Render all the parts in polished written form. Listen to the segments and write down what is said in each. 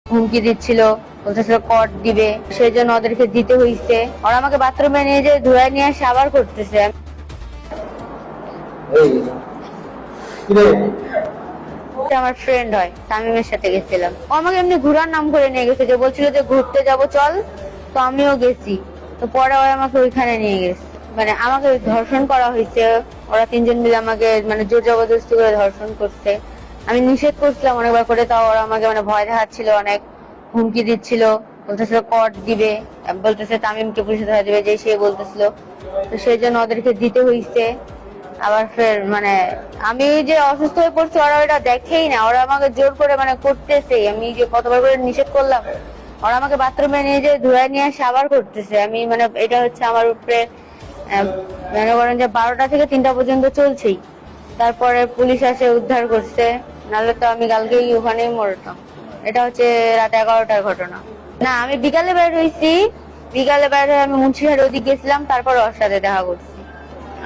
হুমকি দিচ্ছিল, বলতেছিল কট দিবে, সেই জন্য ওদেরকে দিতে হইছে। ওরা আমাকে বাথরুমে নিয়ে যে ধুয়ে নিয়ে আসে আবার করতেছে। আমার ফ্রেন্ড হয়, তামিমের সাথে গেছিলাম। ও আমাকে এমনি ঘোরার নাম করে নিয়ে গেছে, যে বলছিল যে ঘুরতে যাব চল, তো আমিও গেছি। তো পরে ওরা আমাকে ওইখানে নিয়ে গেছে, মানে আমাকে ধর্ষণ করা হয়েছে। ওরা তিনজন মিলে আমাকে মানে জোর জবরদস্তি করে ধর্ষণ করছে। আমি নিষেধ করছিলাম অনেকবার করে, তাও ওরা আমাকে মানে ভয় দেখাচ্ছিল, অনেক হুমকি দিচ্ছিল, বলতেছিল কট দিবে, বলতেছে তামিমকে পুলিশে ধরা দিবে, যে সে বলতেছিল। তো সেই জন্য ওদেরকে দিতে হইছে। আবার ফের মানে আমি যে অসুস্থ হয়ে পড়ছি ওরা ওটা দেখেই না, ওরা আমাকে জোর করে মানে করতেছে। আমি যে কতবার করে নিষেধ করলাম, ওরা আমাকে বাথরুমে নিয়ে যে ধুয়ে নিয়ে আসে আবার করতেছে। আমি মানে এটা হচ্ছে আমার উপরে মনে করেন যে 12টা থেকে 3টা পর্যন্ত চলছেই। তারপরে পুলিশ আসে উদ্ধার করছে, নাহলে তো আমি কালকেই ওখানেই মরতাম। এটা হচ্ছে রাত 11টার ঘটনা। না, আমি বিকালে বের হয়েছি। বিকালে বের হয়ে আমি মুন্সিহাটের ওদিক গেছিলাম, তারপর ওর সাথে দেখা করছি।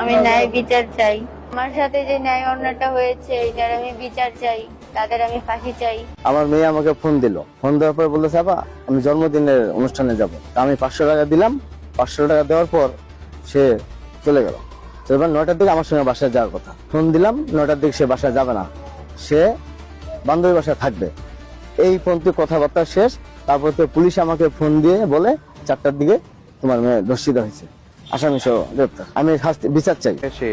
আমি ন্যায় বিচার চাই। আমার সাথে যে ন্যায় অন্যায়টা হয়েছে এটার আমি বিচার চাই, তাদের আমি ফাঁসি চাই। আমার মেয়ে আমাকে ফোন দিল, ফোন দেওয়ার পর বললো আপা আমি জন্মদিনের অনুষ্ঠানে যাব। আমি 500 টাকা দিলাম। 500 টাকা দেওয়ার পর সে চলে গেল। এবার 9টার দিকে আমার সঙ্গে বাসায় যাওয়ার কথা, ফোন দিলাম 9টার দিকে সে বাসায় যাবে না, সে বান্ধবী বাসায় থাকবে। এই পর্যন্ত কথাবার্তা শেষ। তারপর তো পুলিশ আমাকে ফোন দিয়ে বলে 4টার দিকে তোমার মেয়ে ধর্ষিত হয়েছে, আসামি সহ গ্রেপ্তার। আমি বিচার চাই। সে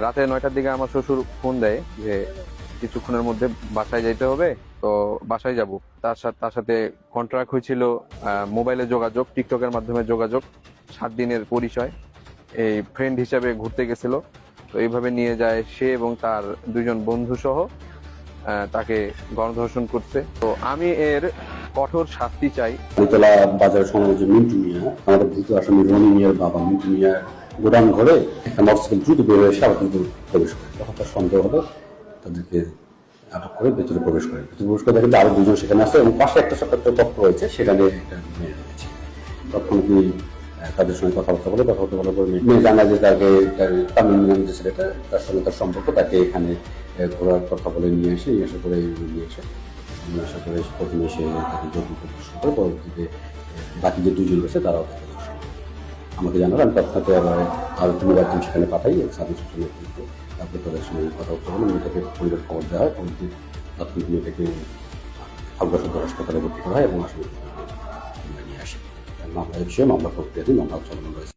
রাতে 9টার দিকে আমার শ্বশুর ফোন দেয় যে কিছুক্ষণের মধ্যে বাসায় যাইতে হবে, তো বাসায় যাব। তার সাথে কন্ট্রাক্ট হয়েছিল মোবাইলে যোগাযোগ, টিকটকের মাধ্যমে যোগাযোগ, 7 দিনের পরিচয়। এই ফ্রেন্ড হিসাবে ঘুরতে গেছিল। তো এইভাবে নিয়ে যায় সে এবং তার 2জন বন্ধু সহ তাকে গণধর্ষণ করছে। তো আমি এর কঠোর শাস্তি চাই। বেতলা বাজার সমাজে মিন্টু মিয়া, আমাদের দ্বিতীয় আসামি রনি মিয়ার বাবা মিন্টু মিয়া গোদাম ঘরে একটা মোটরসাইকেল দ্রুত বের হয়ে আবার দ্রুত প্রবেশ করে। তখন তার সন্দেহ হলো, তাদেরকে আটক করে ভেতরে প্রবেশ করে। ভেতরে প্রবেশ করে দেখেন আরো 2জন সেখানে আছে এবং পাশে একটা ছোট্ট একটা কক্ষ রয়েছে, সেখানে একটা মেয়ে রয়েছে। তখন তিনি তাদের সঙ্গে কথাবার্তা বলার পর মেয়ে জানা যে তাকে তামিম নাম যে ছেলেটা, তার সঙ্গে তার সম্পর্ক, তাকে এখানে ঘোরার কথা বলে নিয়ে এসে করে আশা করে প্রথমে সে তাকে যৌতুক প্রদর্শন করে, পরবর্তীতে বাকি যে 2জন রয়েছে তারাও তাকে দর্শন করে। আমাকে জানালো, আমি তৎক্ষণাৎ আরো 3বার সেখানে পাঠাই সার্ভিস স্টেশনে। তারপরে তাদের সঙ্গে কথাবার্তা বলে মেয়েটাকে পরিবার খবর দেওয়া হয়। পরবর্তী তাৎক্ষণিক মেয়েটাকে হালকা সদর হাসপাতালে ভর্তি করা হয় এবং আসলে নিয়ে আসে। মামলা প্রক্রিয়াধীন, মামলা চলমান রয়েছে।